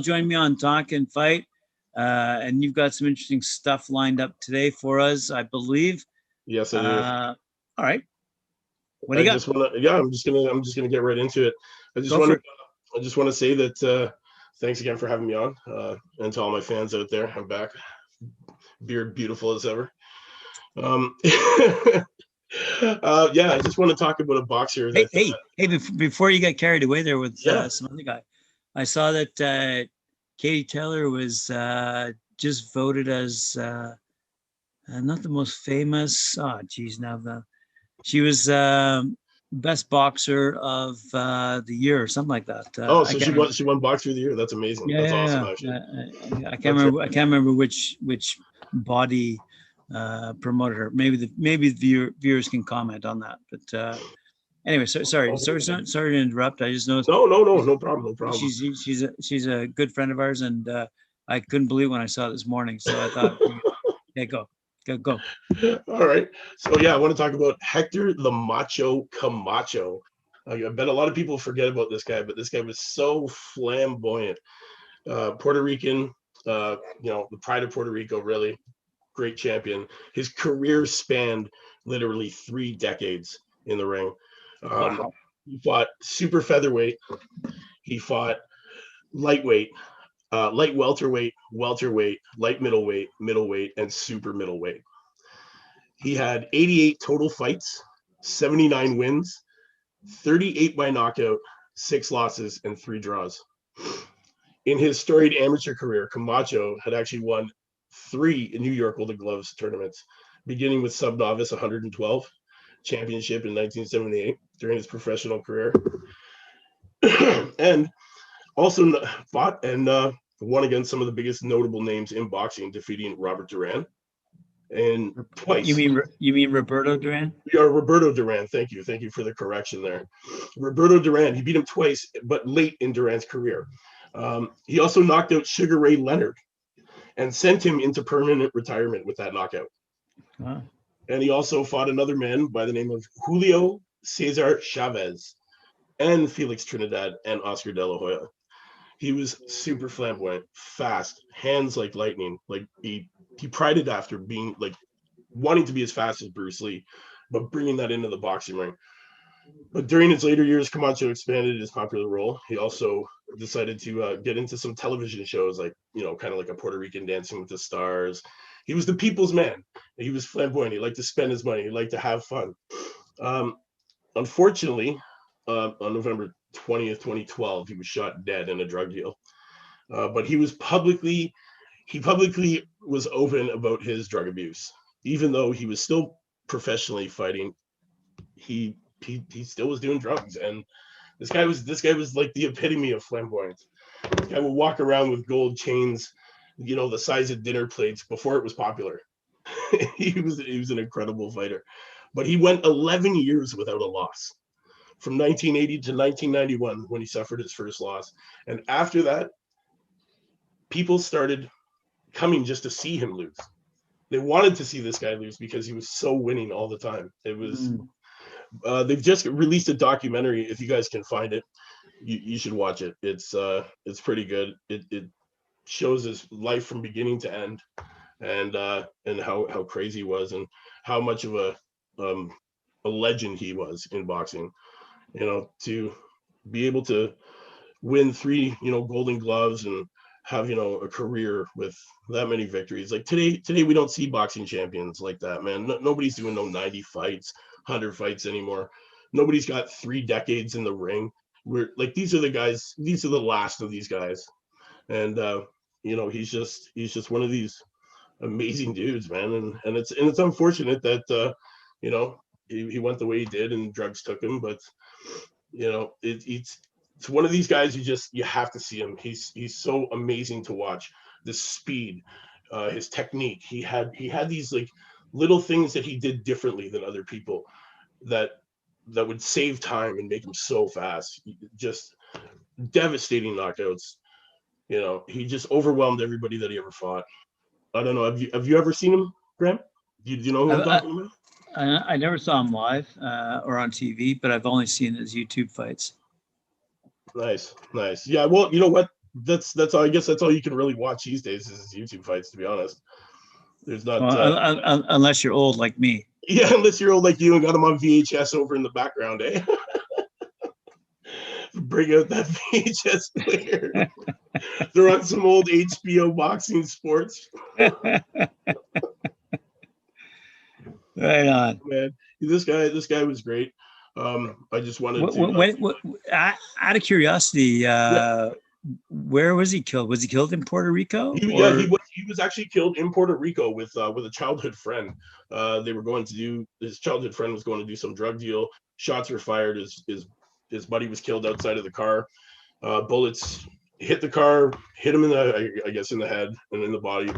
join me on TalkinFight. And you've got some interesting stuff lined up today for us, I believe. Yes, I do. All right. What do you got? I'm just gonna get right into it. I just want to say that thanks again for having me on, and to all my fans out there. I'm back, beard beautiful as ever. Yeah, I just want to talk about a boxer. Hey! Before you get carried away there with some other guy, I saw that Katie Taylor was just voted as not the most famous. Oh, geez, now she was best boxer of the year or something like that. So she won boxer of the year. That's amazing. Yeah, that's awesome. Actually, I can't remember which body promoted her. Maybe the viewers can comment on that. But anyway, sorry to interrupt. I just noticed. No problem. She's a good friend of ours, and I couldn't believe when I saw it this morning. So I thought, yeah, go. All right. So yeah, I want to talk about Hector the Macho Camacho. I bet a lot of people forget about this guy, but this guy was so flamboyant. Puerto Rican, the pride of Puerto Rico, really great champion. His career spanned literally 3 decades in the ring. Wow. He fought super featherweight. He fought lightweight, light welterweight, light middleweight, and super middleweight. He had 88 total fights, 79 wins, 38 by knockout, 6 losses, and 3 draws. In his storied amateur career, Camacho had actually won 3 New York Golden Gloves tournaments, beginning with sub-novice 112 championship in 1978 during his professional career, and also fought and won against some of the biggest notable names in boxing, defeating Robert Duran and twice. You mean Roberto Duran? Yeah, Roberto Duran. Thank you for the correction there. Roberto Duran. He beat him twice, but late in Duran's career. He also knocked out Sugar Ray Leonard and sent him into permanent retirement with that knockout. Wow. And he also fought another man by the name of Julio Cesar Chavez and Felix Trinidad and Oscar De La Hoya. He was super flamboyant, fast, hands like lightning. Like he prided after being like wanting to be as fast as Bruce Lee, but bringing that into the boxing ring. But during his later years, Camacho expanded his popular role. He also decided to get into some television shows, like, kind of like a Puerto Rican Dancing with the Stars. He was the people's man. He was flamboyant. He liked to spend his money. He liked to have fun. Unfortunately, on November 20th, 2012, he was shot dead in a drug deal. But he publicly was open about his drug abuse. Even though he was still professionally fighting, he still was doing drugs. And this guy was like the epitome of flamboyance. This guy would walk around with gold chains, the size of dinner plates before it was popular. he was an incredible fighter. But he went 11 years without a loss, from 1980 to 1991 when he suffered his first loss. And after that, people started coming just to see him lose. They wanted to see this guy lose because he was so winning all the time. It was they've just released a documentary. If you guys can find it, you should watch it. It's pretty good. It shows his life from beginning to end, and how crazy he was, and how much of a legend he was in boxing. To be able to win 3 Golden Gloves and have a career with that many victories. Like today we don't see boxing champions like that, man. Nobody's doing no 90 fights, 100 fights anymore. Nobody's got 3 decades in the ring. We're like, these are the last of these guys. And he's just one of these amazing dudes, man. And it's unfortunate that he went the way he did and drugs took him, but it's one of these guys you have to see him. He's so amazing to watch. The speed, his technique. He had these like little things that he did differently than other people that would save time and make him so fast. Just devastating knockouts. He just overwhelmed everybody that he ever fought. I don't know. Have you ever seen him, Graham? Do you know who I'm talking about? I never saw him live or on TV, but I've only seen his YouTube fights. Nice. Yeah, well, you know what? that's all. I guess that's all you can really watch these days is YouTube fights. To be honest, there's not. Well, unless you're old like me. Yeah, unless you're old like you and got them on VHS over in the background, eh? Bring out that VHS player. They're on some old HBO boxing sports. Right on. Man, this guy was great. I just wanted to. Out of curiosity, Yeah, where was he killed? Was he killed in Puerto Rico? he was actually killed in Puerto Rico with a childhood friend. They were going to do his childhood friend was going to do some drug deal. Shots were fired. His buddy was killed outside of the car. Bullets hit the car, hit him in the I guess in the head and in the body.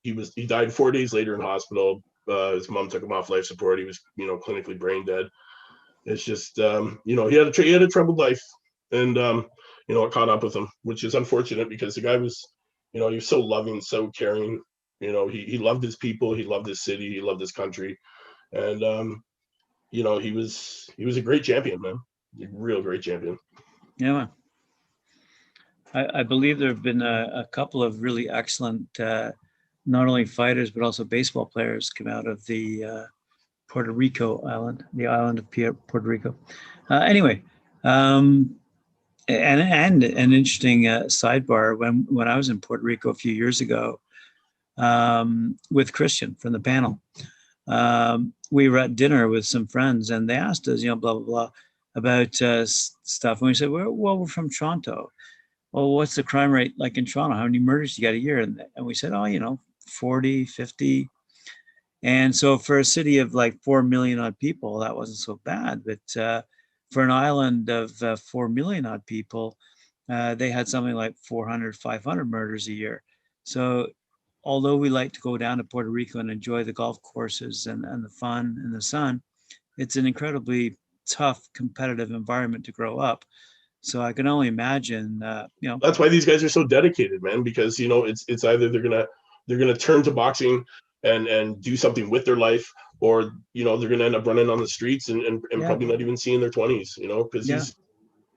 He died 4 days later in hospital. His mom took him off life support. He was clinically brain dead. It's just he had a troubled life, and it caught up with him, which is unfortunate because the guy was he was so loving, so caring. He loved his people, he loved his city, he loved his country, and he was a great champion, man, a real great champion. Yeah, I believe there have been a couple of really excellent, not only fighters but also baseball players come out of the Puerto Rico island, the island of Puerto Rico. Anyway, and an interesting sidebar when I was in Puerto Rico a few years ago with Christian from the panel. We were at dinner with some friends and they asked us, blah, blah, blah, about stuff. And we said, well, we're from Toronto. Well, what's the crime rate like in Toronto? How many murders you got a year? And we said, 40, 50. And so for a city of like 4 million odd people, that wasn't so bad. But for an island of 4 million odd people, they had something like 400, 500 murders a year. So although we like to go down to Puerto Rico and enjoy the golf courses and the fun and the sun, it's an incredibly tough, competitive environment to grow up. So I can only imagine, That's why these guys are so dedicated, man, because it's either they're gonna turn to boxing and do something with their life, or they're gonna end up running on the streets and probably not even seeing their 20s, because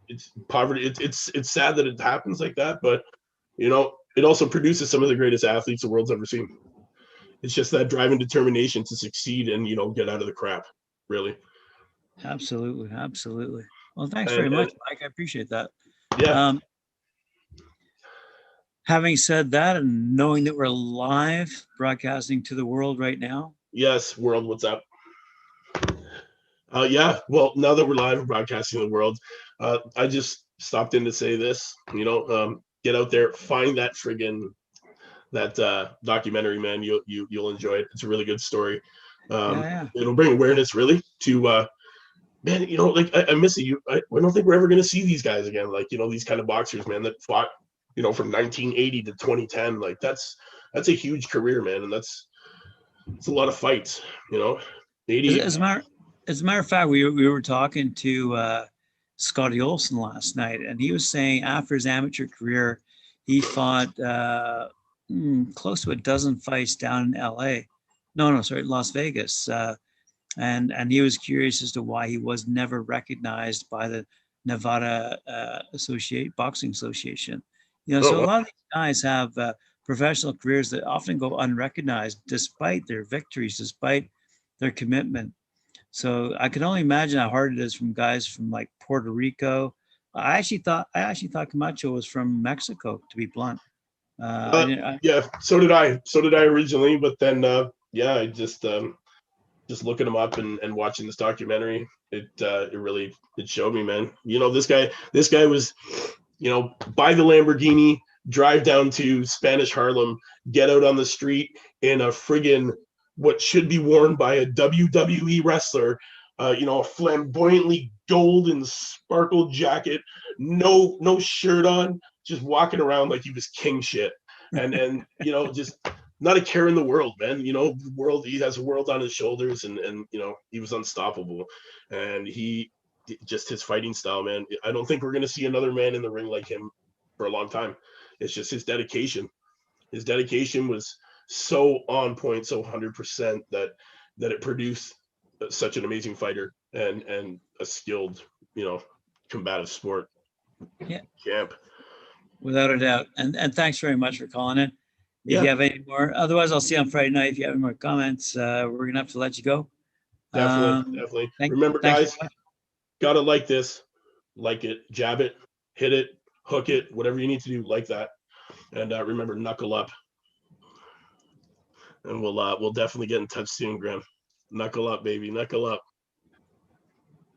it's poverty. It's sad that it happens like that, but it also produces some of the greatest athletes the world's ever seen. It's just that drive and determination to succeed and get out of the crap, really. Absolutely. Well, thanks very much, Mike. I appreciate that. Yeah. Having said that, and knowing that we're live broadcasting to the world right now. Yes, world, what's up? Yeah, well, now that we're live broadcasting the world, I just stopped in to say this, get out there, find that documentary, man. You'll enjoy it. It's a really good story. It'll bring awareness really to man, like I miss it. I don't think we're ever going to see these guys again. Like, these kind of boxers, man, that fought, from 1980 to 2010. Like that's a huge career, man. And it's a lot of fights, 80. As a matter of fact, we were talking to Scotty Olson last night, and he was saying after his amateur career, he fought close to a dozen fights down in LA. No, sorry, Las Vegas. And he was curious as to why he was never recognized by the Nevada Boxing Association. So a lot of these guys have professional careers that often go unrecognized despite their victories, despite their commitment. So I can only imagine how hard it is from guys from like Puerto Rico. I actually thought Camacho was from Mexico, to be blunt. Yeah, so did I originally, but then I just looking him up and watching this documentary, it really showed me, man. This guy was, buy the Lamborghini, drive down to Spanish Harlem, get out on the street in a friggin' what should be worn by a WWE wrestler, a flamboyantly gold and sparkle jacket, no shirt on, just walking around like he was king shit, and just not a care in the world, man. The world, he has a world on his shoulders, and he was unstoppable, and he just his fighting style, man. I don't think we're gonna see another man in the ring like him for a long time. It's just his dedication. His dedication was so on point, so 100% that it produced such an amazing fighter and a skilled, combative sport champ. Without a doubt. And thanks very much for calling in. If you Yeah, have any more, otherwise I'll see you on Friday night. If you have any more comments, we're gonna have to let you go. definitely, definitely. Remember, Thanks very guys, much. gotta like this, like it, jab it, hit it, hook it, whatever you need to do, like that. And remember, knuckle up. And we'll definitely get in touch soon, Graham. Knuckle up, baby, knuckle up.